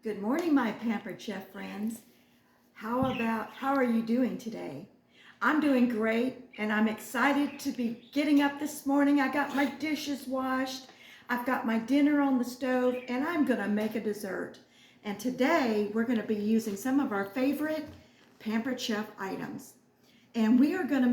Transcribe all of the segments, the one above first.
Good morning, my Pampered Chef friends. How are you doing today? I'm doing great, and I'm excited to be getting up this morning. I got my dishes washed, I've got my dinner on the stove, and I'm gonna make a dessert. And today we're gonna be using some of our favorite Pampered Chef items. And I'm gonna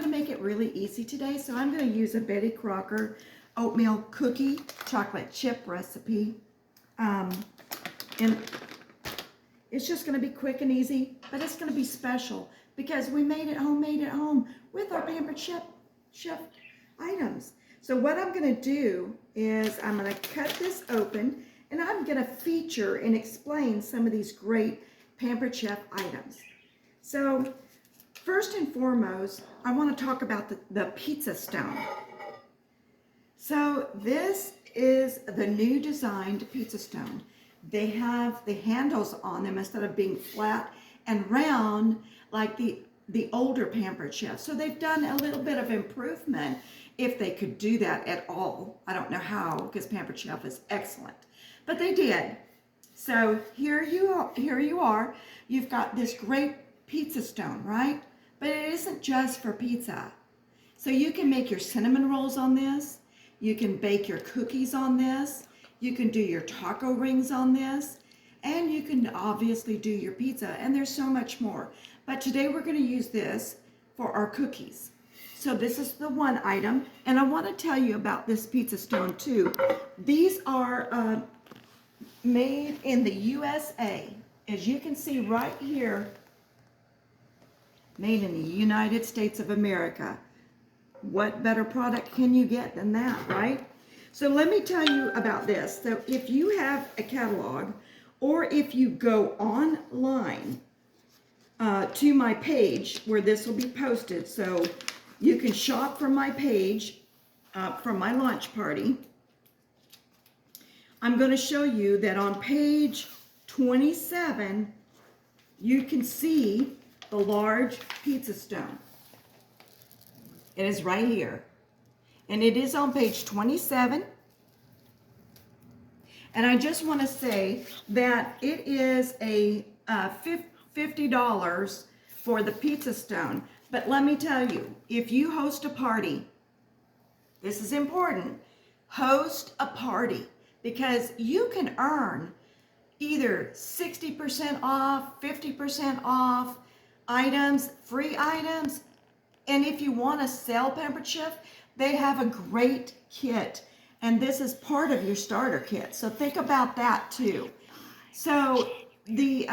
make it really easy today, so I'm gonna use a Betty Crocker oatmeal cookie chocolate chip recipe. And it's just going to be quick and easy, but it's going to be special because we made it home with our Pampered Chef items. So what I'm going to do is I'm going to cut this open and I'm going to feature and explain some of these great Pampered Chef items. So first and foremost, I want to talk about the pizza stone. So this is the new designed pizza stone. They have the handles on them instead of being flat and round like the older Pampered Chef. So they've done a little bit of improvement if they could do that at all. I don't know how, because Pampered Chef is excellent, but they did. So here you are. You've got this great pizza stone, right? But it isn't just for pizza. So you can make your cinnamon rolls on this. You can bake your cookies on this. You can do your taco rings on this, and you can obviously do your pizza, and there's so much more. But today we're going to use this for our cookies. So this is the one item, and I want to tell you about this pizza stone too. These are made in the USA. As you can see right here, made in the United States of America. What better product can you get than that, right? So let me tell you about this. So if you have a catalog, or if you go online to my page where this will be posted, so you can shop from my page, from my launch party, I'm going to show you that on page 27, you can see the large pizza stone. It is right here. And it is on page 27. And I just want to say that it is a $50 for the pizza stone. But let me tell you, if you host a party, this is important, host a party, because you can earn either 60% off, 50% off items, free items. And if you want to sell Pampered Chef, they have a great kit, and this is part of your starter kit. So think about that too. So if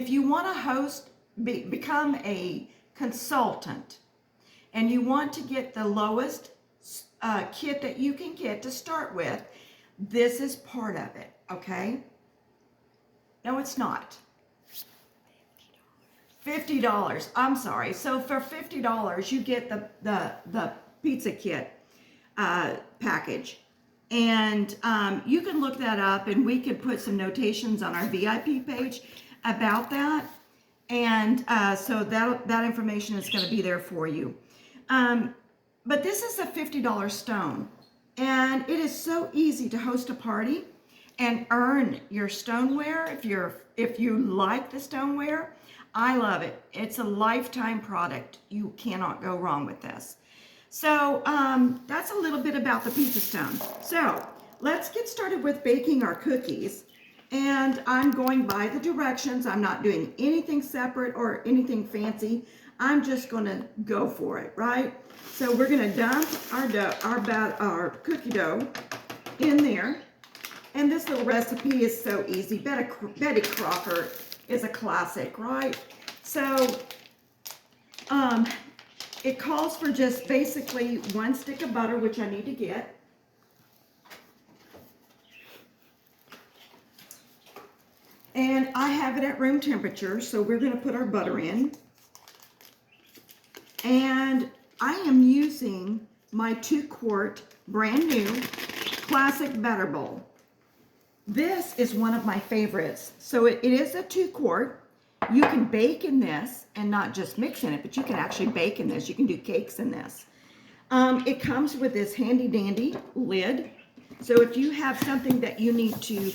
you want to host, become a consultant, and you want to get the lowest kit that you can get to start with, this is part of it. Okay? No, it's not. $50. I'm sorry. So for $50, you get the pizza kit package, and you can look that up, and we could put some notations on our VIP page about that, and so that information is going to be there for you. But this is a $50 stone, and it is so easy to host a party and earn your stoneware if you like the stoneware. I love it. It's a lifetime product. You cannot go wrong with this. So that's a little bit about the pizza stone. So let's get started with baking our cookies. And I'm going by the directions. I'm not doing anything separate or anything fancy. I'm just going to go for it, right? So we're going to dump our cookie dough in there. And this little recipe is so easy. Betty Crocker is a classic, right? So it calls for just basically 1 stick of butter, which I need to get. And I have it at room temperature, so we're going to put our butter in. And I am using my 2-quart brand new classic batter bowl. This is one of my favorites. So it is a 2-quart. You can bake in this and not just mix in it, but you can actually bake in this. You can do cakes in this. It comes with this handy dandy lid. So if you have something that you need to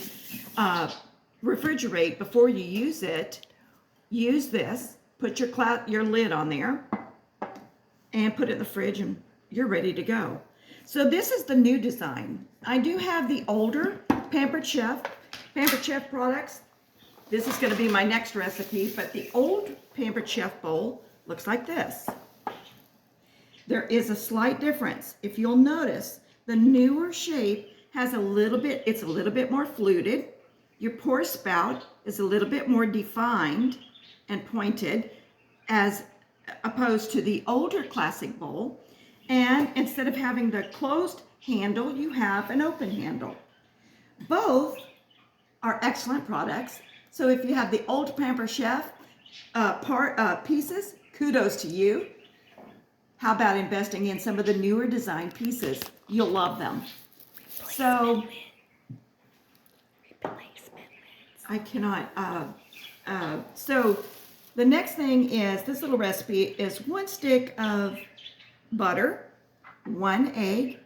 refrigerate before you use it, use this, put your lid on there, and put it in the fridge, and you're ready to go. So this is the new design. I do have the older Pampered Chef products. This is going to be my next recipe, but the old Pampered Chef bowl looks like this. There is a slight difference. If you'll notice, the newer shape has it's a little bit more fluted. Your pour spout is a little bit more defined and pointed as opposed to the older classic bowl. And instead of having the closed handle, you have an open handle. Both are excellent products. So if you have the old Pampered Chef pieces, kudos to you. How about investing in some of the newer design pieces? You'll love them. So I cannot. So the next thing is, this little recipe is 1 stick of butter, 1 egg.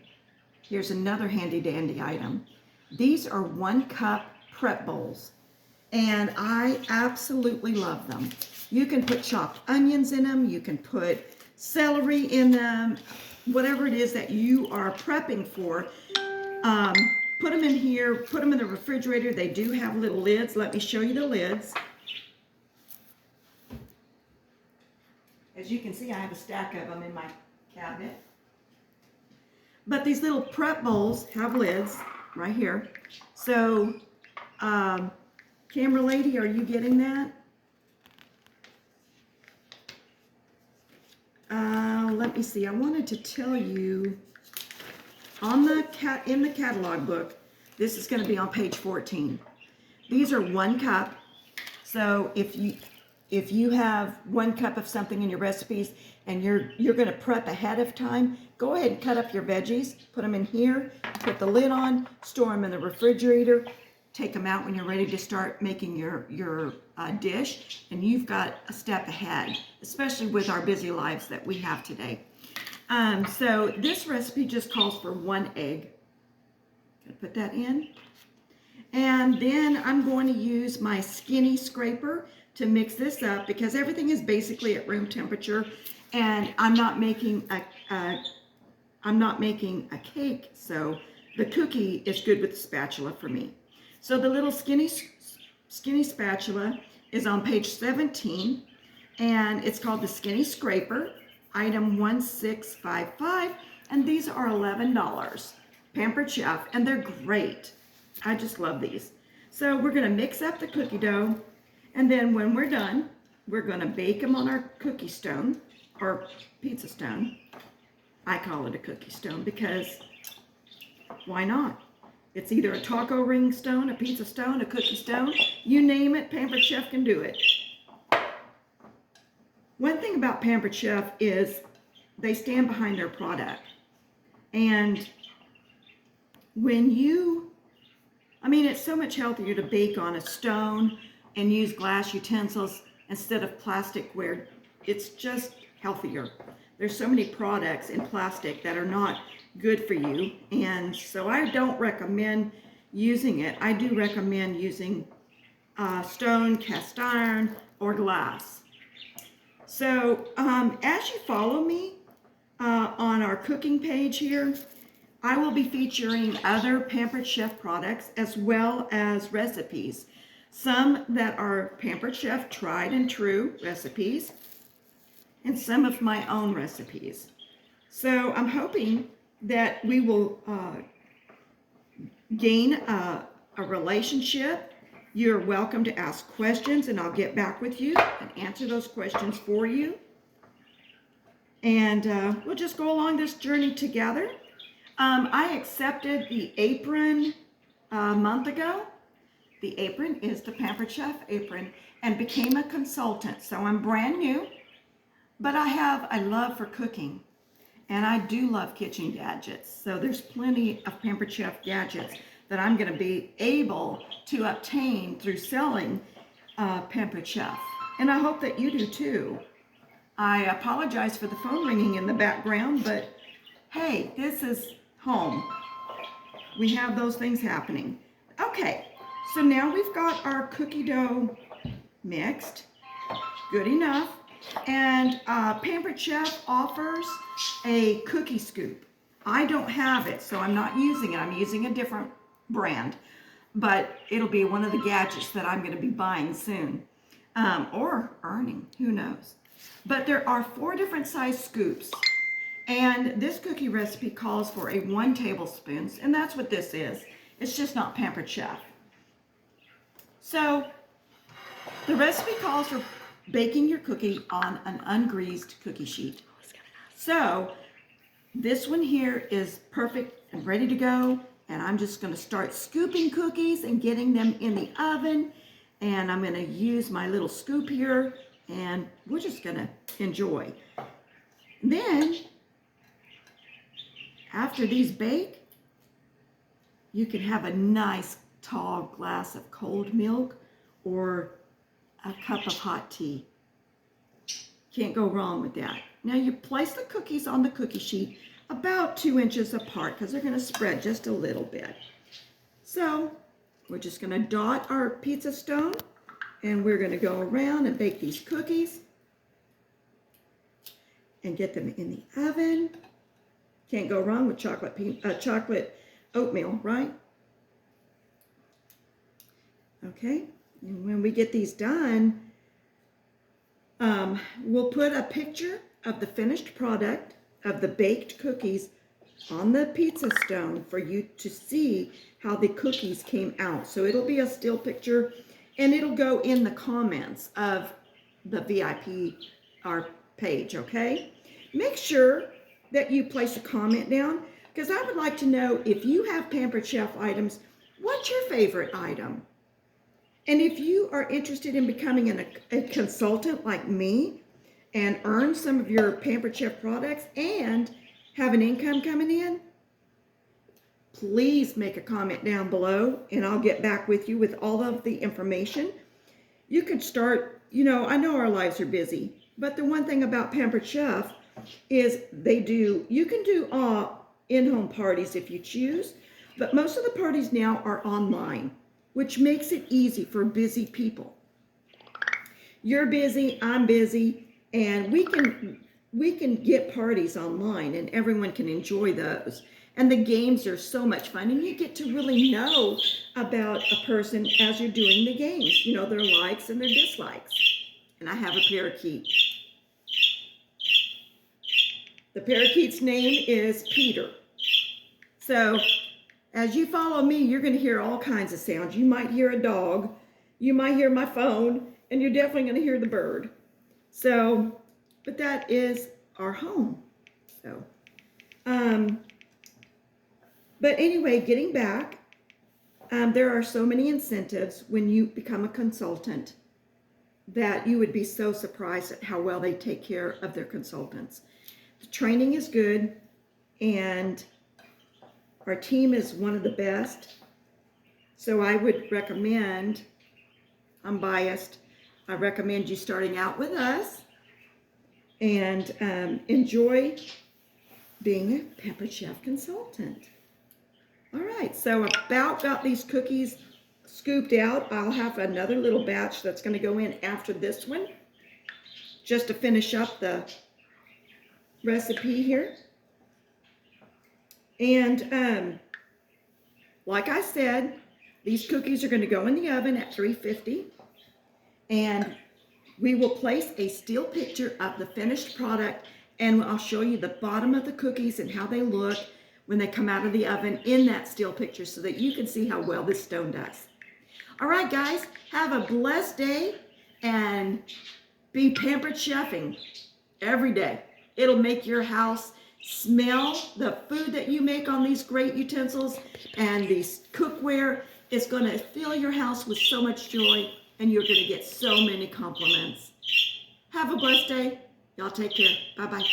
Here's another handy dandy item. These are 1 cup prep bowls, and I absolutely love them. You can put chopped onions in them. You can put celery in them. Whatever it is that you are prepping for, put them in here. Put them in the refrigerator. They do have little lids. Let me show you the lids. As you can see, I have a stack of them in my cabinet. But these little prep bowls have lids right here. So, camera lady, are you getting that? Let me see. I wanted to tell you in the catalog book. This is going to be on page 14. These are 1 cup. So if you have 1 cup of something in your recipes and you're going to prep ahead of time, go ahead and cut up your veggies, put them in here, put the lid on, store them in the refrigerator, take them out when you're ready to start making your dish, and you've got a step ahead, especially with our busy lives that we have today. So this recipe just calls for 1 egg. Gonna put that in. And then I'm going to use my skinny scraper to mix this up, because everything is basically at room temperature, and I'm not making a cake, so the cookie is good with the spatula for me. So the little skinny spatula is on page 17, and it's called the Skinny Scraper, item 1655, and these are $11. Pampered Chef, and they're great. I just love these. So we're going to mix up the cookie dough, and then when we're done, we're going to bake them on our cookie stone or pizza stone. I call it a cookie stone because why not? It's either a taco ring stone, a pizza stone, a cookie stone, you name it, Pampered Chef can do it. One thing about Pampered Chef is they stand behind their product. And it's so much healthier to bake on a stone and use glass utensils instead of plasticware. It's just healthier. There's so many products in plastic that are not good for you, and so I don't recommend using it. I do recommend using stone, cast iron, or glass. So as you follow me on our cooking page here, I will be featuring other Pampered Chef products as well as recipes. Some that are Pampered Chef tried and true recipes, and some of my own recipes. So I'm hoping that we will gain a relationship. You're welcome to ask questions, and I'll get back with you and answer those questions for you. And we'll just go along this journey together. I accepted the apron a month ago. The apron is the Pampered Chef apron, and became a consultant. So I'm brand new, but I have a love for cooking, and I do love kitchen gadgets. So there's plenty of Pampered Chef gadgets that I'm going to be able to obtain through selling Pampered Chef. And I hope that you do too. I apologize for the phone ringing in the background, but hey, this is home. we have those things happening. Okay, so now we've got our cookie dough mixed. Good enough. And Pampered Chef offers a cookie scoop. I don't have it, so I'm not using it. I'm using a different brand, but it'll be one of the gadgets that I'm going to be buying soon, or earning, who knows. But there are 4 different size scoops, and this cookie recipe calls for a 1 tablespoon, and that's what this is. It's just not Pampered Chef. So the recipe calls for baking your cookie on an ungreased cookie sheet. So this one here is perfect and ready to go, and I'm just going to start scooping cookies and getting them in the oven, and I'm going to use my little scoop here, and we're just going to enjoy. Then after these bake, you can have a nice tall glass of cold milk or a cup of hot tea. Can't go wrong with that. Now you place the cookies on the cookie sheet about 2 inches apart because they're going to spread just a little bit. So we're just going to dot our pizza stone, and we're going to go around and bake these cookies and get them in the oven. Can't go wrong with chocolate oatmeal, right? Okay. And when we get these done, we'll put a picture of the finished product of the baked cookies on the pizza stone for you to see how the cookies came out. So it'll be a still picture, and it'll go in the comments of the VIP our page, okay? Make sure that you place a comment down, because I would like to know, if you have Pampered Chef items, what's your favorite item? And if you are interested in becoming a consultant like me and earn some of your Pampered Chef products and have an income coming in, please make a comment down below and I'll get back with you with all of the information. You can start, I know our lives are busy, but the one thing about Pampered Chef is you can do in-home parties if you choose, but most of the parties now are online, which makes it easy for busy people. You're busy, I'm busy, and we can get parties online and everyone can enjoy those. And the games are so much fun, and you get to really know about a person as you're doing the games, their likes and their dislikes. And I have a parakeet. The parakeet's name is Peter. So as you follow me, you're going to hear all kinds of sounds. You might hear a dog, you might hear my phone, and you're definitely going to hear the bird. So, but that is our home. So, but anyway, getting back, there are so many incentives when you become a consultant that you would be so surprised at how well they take care of their consultants. The training is good, and our team is one of the best. So I would recommend, I'm biased, I recommend you starting out with us and enjoy being a Pampered Chef consultant. All right, so about got these cookies scooped out. I'll have another little batch that's going to go in after this one, just to finish up the recipe here. And like I said, these cookies are going to go in the oven at 350, and we will place a still picture of the finished product, and I'll show you the bottom of the cookies and how they look when they come out of the oven in that still picture, so that you can see how well this stone does. All right, guys, have a blessed day and be Pampered Chefing every day. It'll make your house smell the food that you make on these great utensils, and these cookware is going to fill your house with so much joy, and you're going to get so many compliments. Have a blessed day. Y'all take care. Bye-bye.